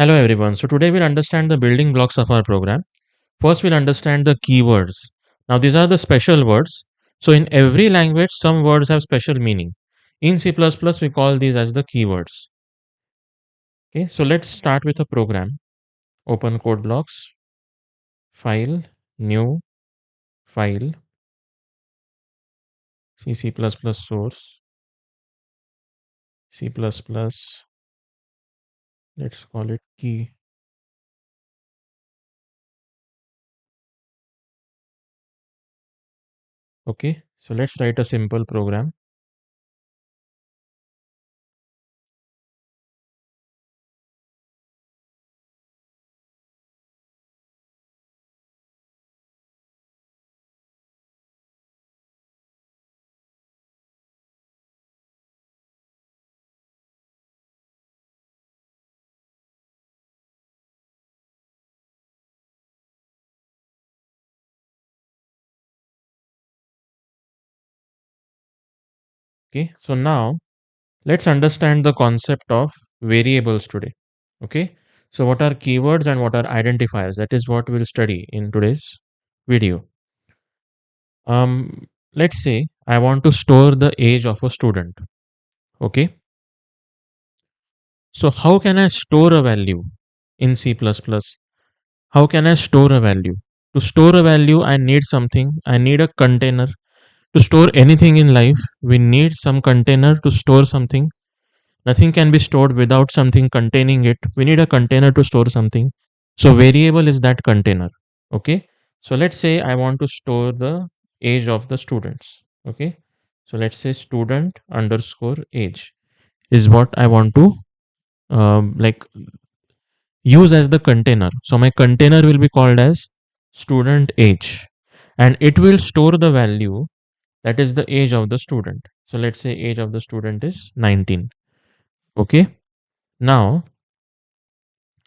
Hello everyone. So today we'll understand the building blocks of our program. First we'll understand the keywords. Now these are the special words. So in every language some words have special meaning. In C++ we call these as the keywords. Okay, so let's start with a program. Open code blocks, file, new, file, C++ source, C++, let's call it key. Okay, so let's write a simple program. Okay, so now let's understand the concept of variables today. Okay, so what are keywords and what are identifiers? That is what we'll study in today's video. Let's say I want to store the age of a student. Okay, so how can I store a value in C++? How can I store a value? To store a value, I need something. I need a container. To store anything in life, we need some container to store something. Nothing can be stored without something containing it. We need a container to store something. So variable is that container. Okay. So let's say I want to store the age of the students. Okay. So let's say student underscore age is what I want to like use as the container. So my container will be called as student age and it will store the value that is the age of the student. So let's say age of the student is 19. Okay. Now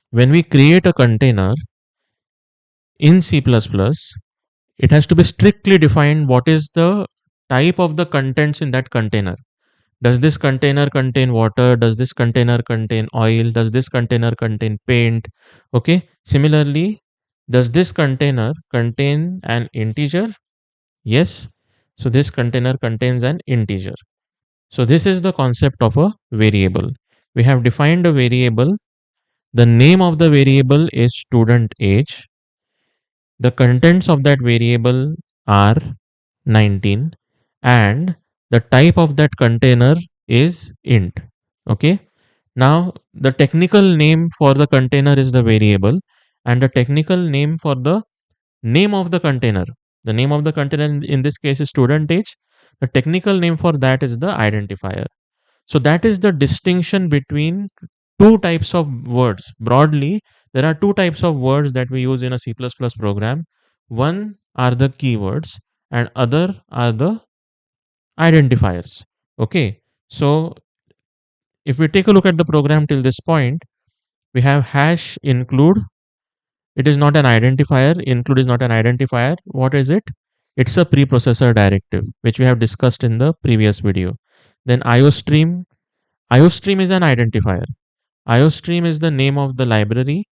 when we create a container in C++, it has to be strictly defined what is the type of the contents in that container. Does this container contain water? Does this container contain oil? Does this container contain paint? Okay. Similarly, does this container contain an integer? Yes. So this container contains an integer. So this is the concept of a variable. We have defined a variable. The name of the variable is student age. The contents of that variable are 19 and the type of that container is int. Okay. Now the technical name for the container is the variable and the technical name for the name of the container. The name of the container in this case is student age. The technical name for that is the identifier. So that is the distinction between two types of words. Broadly, there are two types of words that we use in a C++ program. One are the keywords and other are the identifiers. Okay. So if we take a look at the program till this point, we have hash include. It is not an identifier. Include is not an identifier. What is it? It's a preprocessor directive, which we have discussed in the previous video. Then IOStream. IOStream is an identifier. IOStream is the name of the library,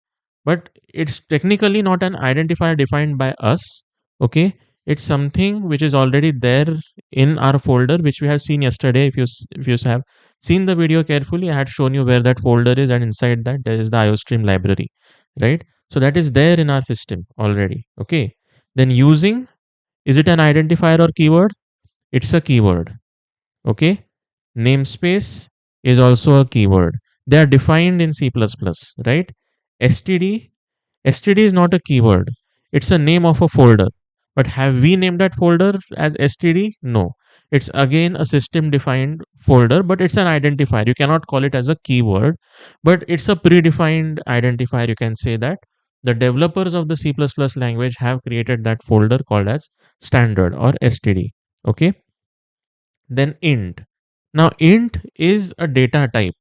but it's technically not an identifier defined by us. Okay, it's something which is already there in our folder, which we have seen yesterday. If you have seen the video carefully, I had shown you where that folder is, and inside that there is the IOStream library, right? So that is there in our system already. Okay, then using, is it an identifier or keyword? It's a keyword. Okay, namespace is also a keyword. They are defined in C++, right? std std is not a keyword. It's a name of a folder. But have we named that folder as std? No. It's again a system defined folder, but it's an identifier. You cannot call it as a keyword, but it's a predefined identifier. You can say that the developers of the C++ language have created that folder called as standard or std. Okay, then int. Now int is a data type.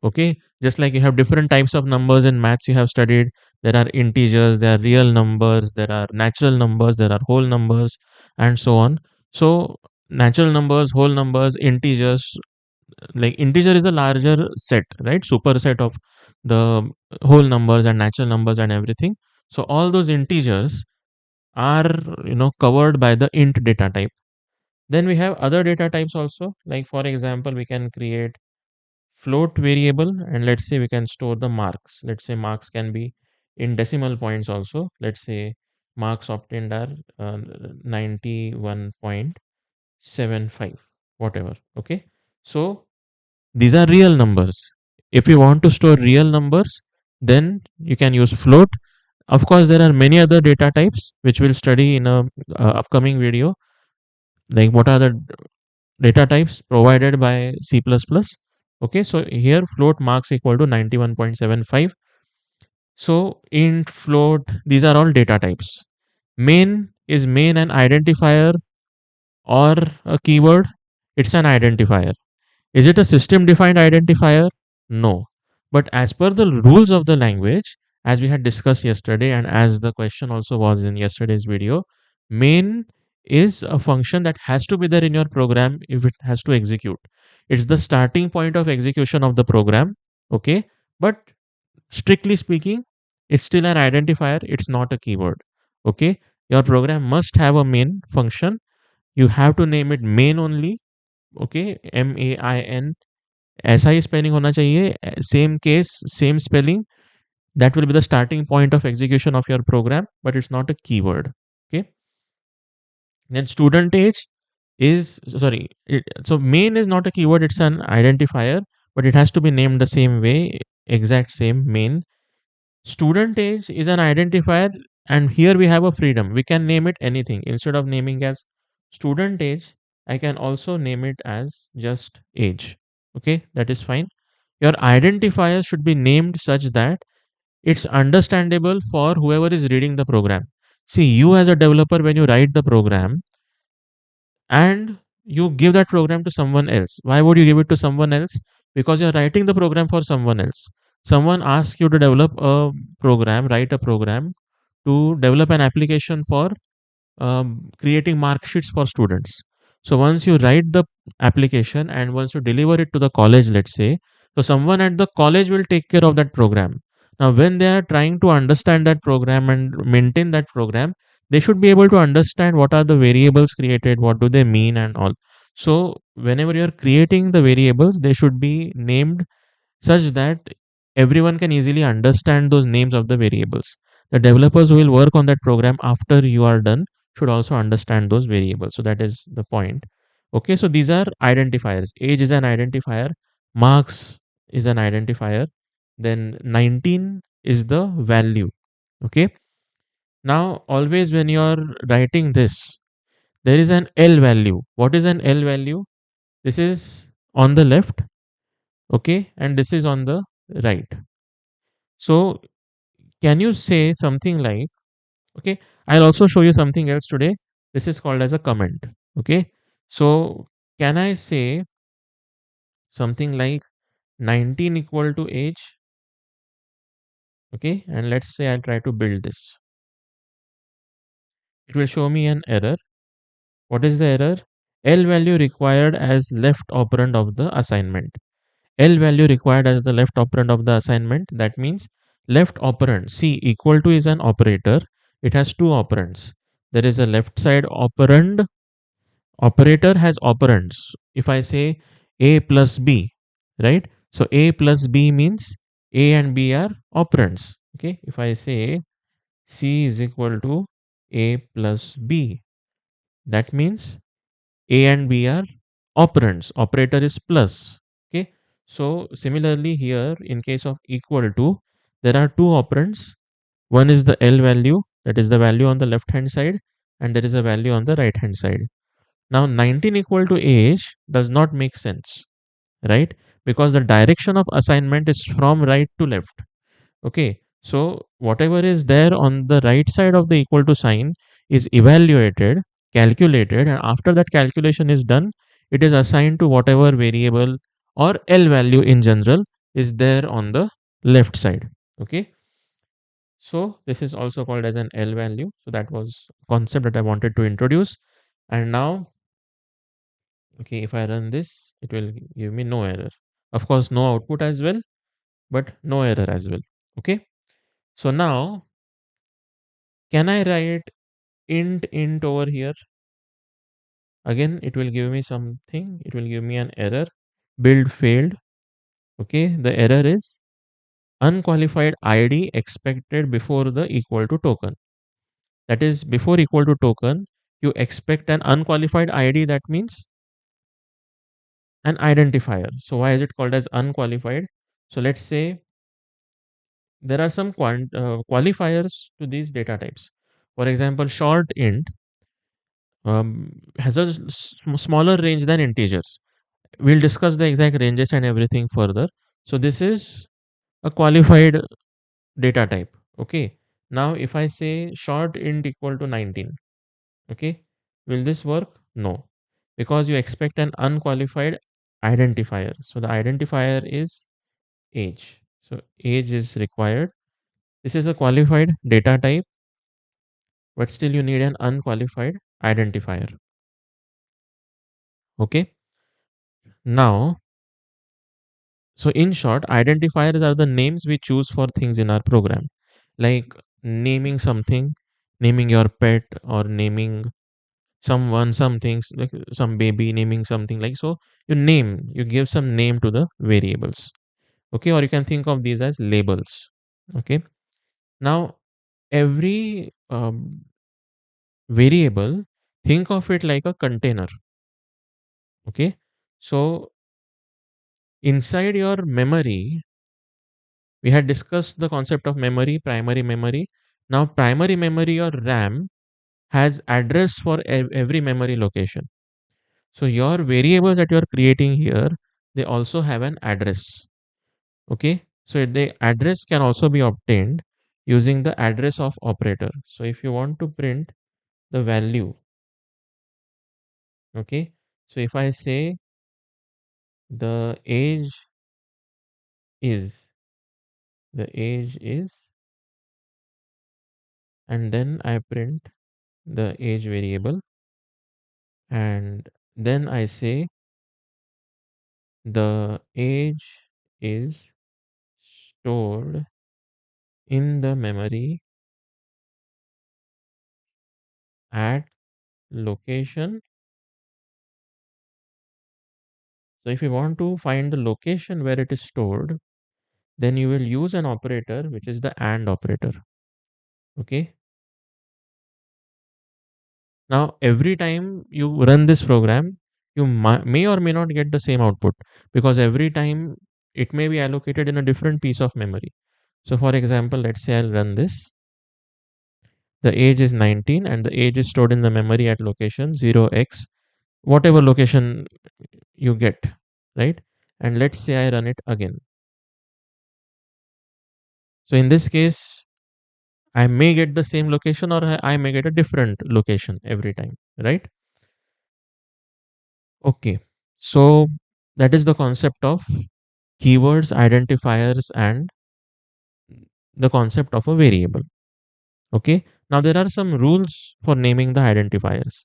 Okay, just like you have different types of numbers in maths you have studied. There are integers, there are real numbers, there are natural numbers, there are whole numbers, and so on. So natural numbers, whole numbers, integers, like integer is a larger set, right? Superset of the whole numbers and natural numbers and everything. So all those integers are covered by the int data type. Then we have other data types also, like for example we can create float variable, and let's say we can store the marks. Let's say marks can be in decimal points also. Let's say marks obtained are 91.75, whatever. Okay, so these are real numbers. If you want to store real numbers, then you can use float. Of course, there are many other data types which we'll study in a upcoming video, like what are the data types provided by C++. Okay, so here float marks equal to 91.75. So int, float, these are all data types. Main is main an identifier or a keyword? It's an identifier. Is it a system defined identifier? No. But as per the rules of the language, as we had discussed yesterday, and as the question also was in yesterday's video, main is a function that has to be there in your program if it has to execute. It's the starting point of execution of the program. Okay. But strictly speaking, it's still an identifier, it's not a keyword. Okay. Your program must have a main function. You have to name it main only. Okay. MAIN, ऐसा ही spelling होना चाहिए, same case same spelling. That will be the starting point of execution of your program, but it's not a keyword. Okay. Then student age is, sorry, so main is not a keyword, it's an identifier, but it has to be named the same way, exact same main. Student age is an identifier, and here we have a freedom. We can name it anything. Instead of naming as student age, I can also name it as just age. Okay, that is fine. Your identifier should be named such that it's understandable for whoever is reading the program. See, you as a developer, when you write the program and you give that program to someone else, why would you give it to someone else? Because you're writing the program for someone else. Someone asks you to develop a program, write a program to develop an application for creating mark sheets for students. So once you write the application and once you deliver it to the college, let's say, so someone at the college will take care of that program. Now, when they are trying to understand that program and maintain that program, they should be able to understand what are the variables created, what do they mean, and all. So, whenever you're creating the variables, they should be named such that everyone can easily understand those names of the variables. The developers who will work on that program after you are done should also understand those variables. So that is the point. Okay, so these are identifiers. Age is an identifier, marks is an identifier, then 19 is the value. Okay, now always when you are writing this, there is an L value. What is an L value? This is on the left, okay, and this is on the right. So can you say something like, okay, I'll also show you something else today. This is called as a comment. Okay, so can I say something like 19 equal to age? Okay, and let's say I'll try to build this. It will show me an error. What is the error? L value required as left operand of the assignment. L value required as the left operand of the assignment. That means left operand. See, equal to is an operator. It has two operands. There is a left side operand. Operator has operands. If I say A plus B, right? So A plus B means A and B are operands. Okay. If I say C is equal to A plus B, that means A and B are operands. Operator is plus. Okay. So similarly here, in case of equal to, there are two operands. One is the L value, that is the value on the left hand side, and there is a value on the right hand side. Now 19 equal to age does not make sense, right? Because the direction of assignment is from right to left. Okay. So whatever is there on the right side of the equal to sign is evaluated, calculated, and after that calculation is done, it is assigned to whatever variable or L value in general is there on the left side. Okay. So this is also called as an L value. So that was concept that I wanted to introduce. And now, okay, if I run this, it will give me no error. Of course, no output as well. but no error as well. Okay. So now, can I write int over here? Again, it will give me something. It will give me an error. Build failed. Okay. The error is unqualified ID expected before the equal to token. That is, before equal to token, you expect an unqualified ID. That means an identifier. So why is it called as unqualified? So let's say there are some qualifiers to these data types. For example, short int has a smaller range than integers. We'll discuss the exact ranges and everything further. So this is a qualified data type. Okay. Now if I say short int equal to 19, okay, will this work? No, because you expect an unqualified identifier. So the identifier is age. So age is required. This is a qualified data type, but still you need an unqualified identifier. Okay. Now, so in short, identifiers are the names we choose for things in our program, like naming something, naming your pet, or naming someone, some things like some baby, naming something like so. You give some name to the variables. Okay. Or you can think of these as labels. Okay. Now, every variable, think of it like a container. Okay. So inside your memory, we had discussed the concept of memory, primary memory. Now primary memory or RAM has address for every memory location. So your variables that you are creating here, they also have an address. Okay. So the address can also be obtained using the address of operator. So if you want to print the value, okay, so if I say the age is, the age is, and then I print the age variable, and then I say the age is stored in the memory at location. So if you want to find the location where it is stored, then you will use an operator which is the AND operator. Okay. Now, every time you run this program, you may or may not get the same output, because every time it may be allocated in a different piece of memory. So, for example, let's say I'll run this. The age is 19 and the age is stored in the memory at location 0x, whatever location you get, right? And let's say I run it again. So, in this case, I may get the same location or I may get a different location every time, right? Okay. So, that is the concept of keywords, identifiers, and the concept of a variable. Okay. Now, there are some rules for naming the identifiers.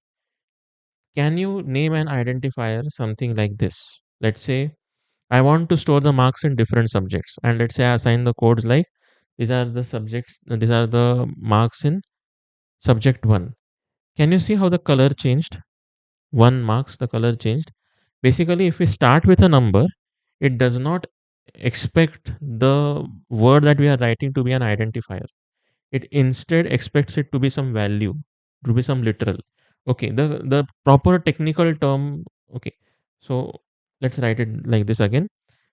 Can you name an identifier something like this? Let's say I want to store the marks in different subjects, and let's say I assign the codes like these are the subjects, these are the marks in subject 1. Can you see how the color changed? 1 marks, the color changed. Basically, if we start with a number, it does not expect the word that we are writing to be an identifier. It instead expects it to be some value, to be some literal. Okay, the proper technical term. Okay, so let's write it like this again.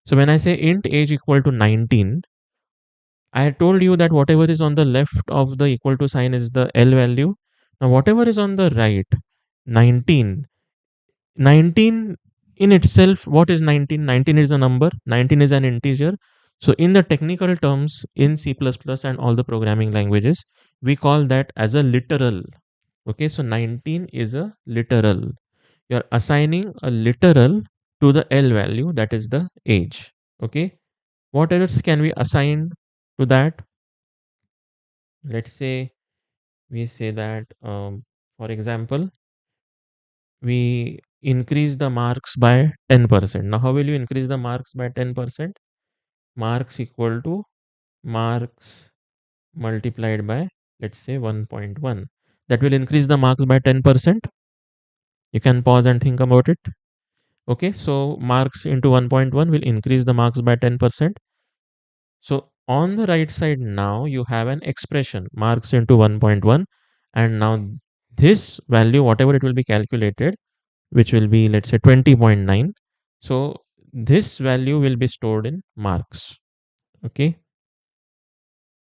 So when I say int age equal to 19, I told you that whatever is on the left of the equal to sign is the L value. Now whatever is on the right, 19, 19 in itself, what is 19? 19 is a number, 19 is an integer. So in the technical terms in C++ and all the programming languages, we call that as a literal. Okay, so 19 is a literal. You're assigning a literal to the L value, that is the age. Okay, what else can we assign to that? Let's say we say that, for example, we increase the marks by 10%. Now, how will you increase the marks by 10%? marks equal to marks multiplied by, let's say, 1.1. That will increase the marks by 10%. You can pause and think about it. Okay, so marks into 1.1 will increase the marks by 10%. So on the right side now you have an expression marks into 1.1, and now this value, whatever it will be calculated, which will be, let's say, 20.9. So this value will be stored in marks. Okay,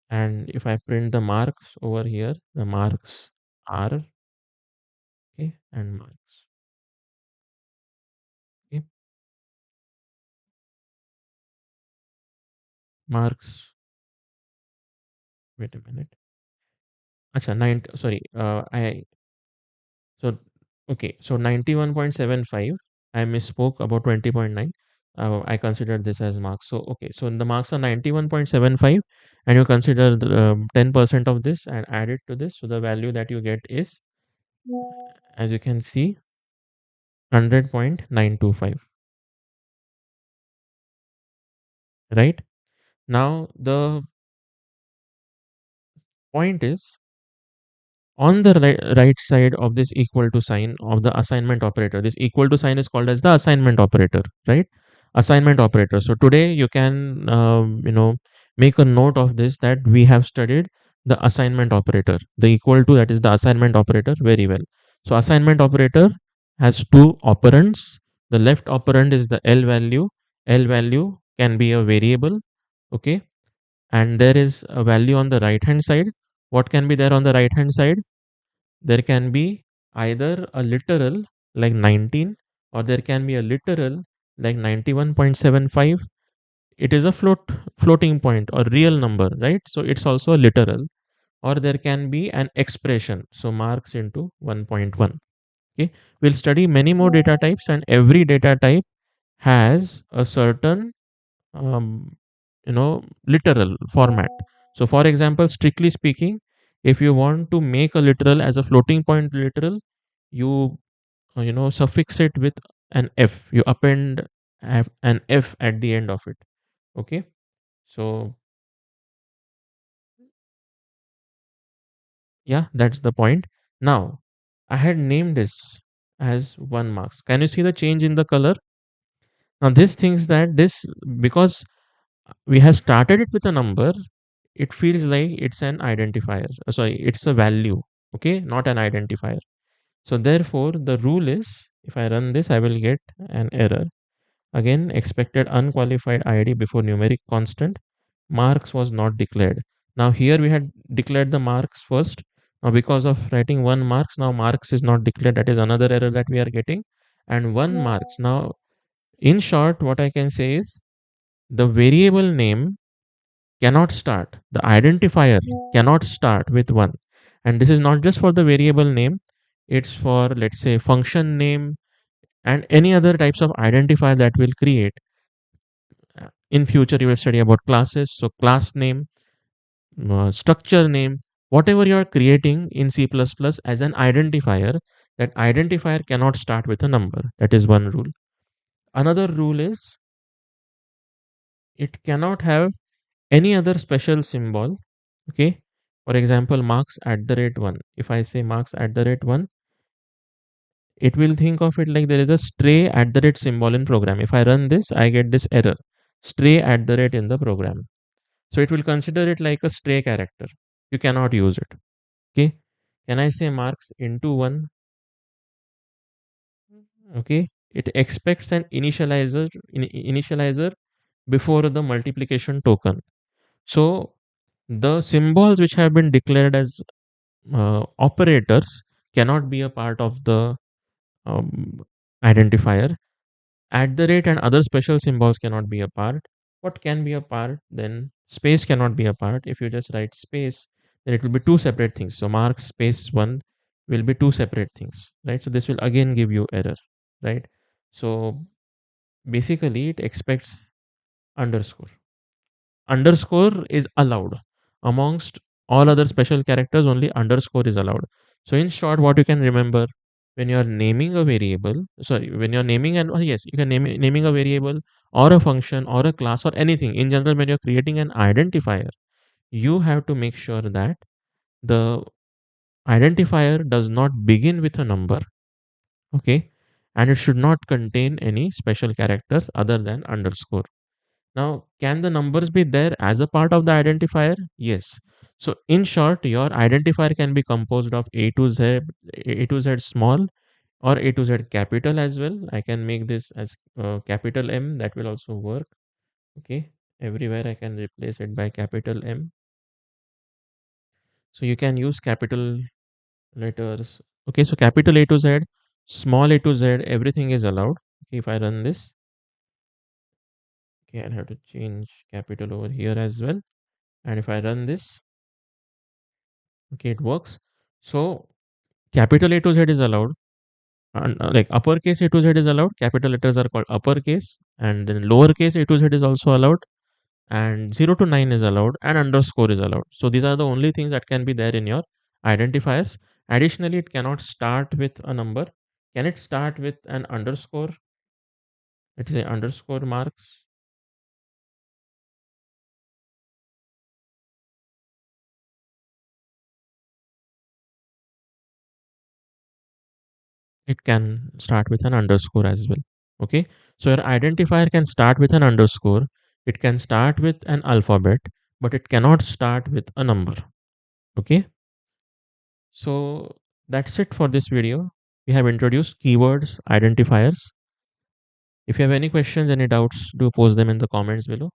and if I print the marks over here, the marks are, okay, and marks. Okay, marks. Wait a minute. Acha, 9. Sorry, so okay, so 91.75. I misspoke about 20.9. I considered this as marks. So okay, so the marks are 91.75, and you consider the 10% of this and add it to this. So the value that you get is, as you can see, 100.925. Right now, the point is, on the right side of this equal to sign of the assignment operator, this equal to sign is called as the assignment operator, right? Assignment operator. So today you can make a note of this, that we have studied the assignment operator, the equal to, that is the assignment operator, very well. So assignment operator has two operands. The left operand is the L value. L value can be a variable. Okay, and there is a value on the right hand side. What can be there on the right hand side? There can be either a literal like 19, or there can be a literal like 91.75. It is a floating point or real number, right? So it's also a literal. Or there can be an expression, so marks into 1.1. Okay, we'll study many more data types, and every data type has a certain um, literal format. So for example, strictly speaking, if you want to make a literal as a floating point literal, you suffix it with an f, you append an f at the end of it. Okay, so yeah, that's the point. Now I had named this as 1 marks. Can you see the change in the color? Now this thinks that this, because we have started it with a number, it feels like it's an identifier. Sorry, it's a value. Okay, not an identifier. So therefore the rule is, if I run this, I will get an error. Again, expected unqualified id before numeric constant, marks was not declared. Now here we had declared the marks first. Now because of writing 1 marks, now marks is not declared. That is another error that we are getting. And 1 marks, now in short, what I can say is, the variable name cannot start, the identifier cannot start with 1. And this is not just for the variable name, it's for, let's say, function name and any other types of identifier that will create. In future you will study about classes, so class name, structure name, whatever you are creating in C++ as an identifier, that identifier cannot start with a number. That is one rule. Another rule is, it cannot have any other special symbol. Okay, for example, marks at the rate 1. If I say marks at the rate 1, it will think of it like there is a stray at the rate symbol in program. If I run this, I get this error, stray at the rate in the program. So it will consider it like a stray character. You cannot use it. Okay, can I say marks into 1? Okay, it expects an initializer before the multiplication token. So the symbols which have been declared as operators cannot be a part of the um, identifier. At the rate and other special symbols cannot be a part. What can be a part? Then space cannot be a part. If you just write space, then it will be two separate things. So mark space 1 will be two separate things, right? So this will again give you error, right? So basically it expects underscore. Underscore is allowed amongst all other special characters. Only underscore is allowed. So in short, what you can remember, when you're naming a variable, sorry, when you're naming and yes, you can naming a variable or a function or a class or anything in general. When you're creating an identifier, you have to make sure that the identifier does not begin with a number, okay, and it should not contain any special characters other than underscore. Now, can the numbers be there as a part of the identifier? Yes. So in short, your identifier can be composed of a to z small or a to z capital as well. I can make this as capital M, that will also work. Okay, everywhere I can replace it by capital M. So you can use capital letters. Okay, so capital A to Z, small a to Z, everything is allowed. Okay, if I run this, okay, I'll have to change capital over here as well. And if I run this, okay, it works. So capital A to Z is allowed, and like uppercase A to Z is allowed. Capital letters are called uppercase, and then lowercase A to Z is also allowed, and 0 to 9 is allowed, and underscore is allowed. So these are the only things that can be there in your identifiers. Additionally, it cannot start with a number. Can it start with an underscore? Let's say underscore marks. It can start with an underscore as well. Okay, so your identifier can start with an underscore, it can start with an alphabet, but it cannot start with a number. Okay, so that's it for this video. We have introduced keywords, identifiers. If you have any questions, any doubts, do post them in the comments below.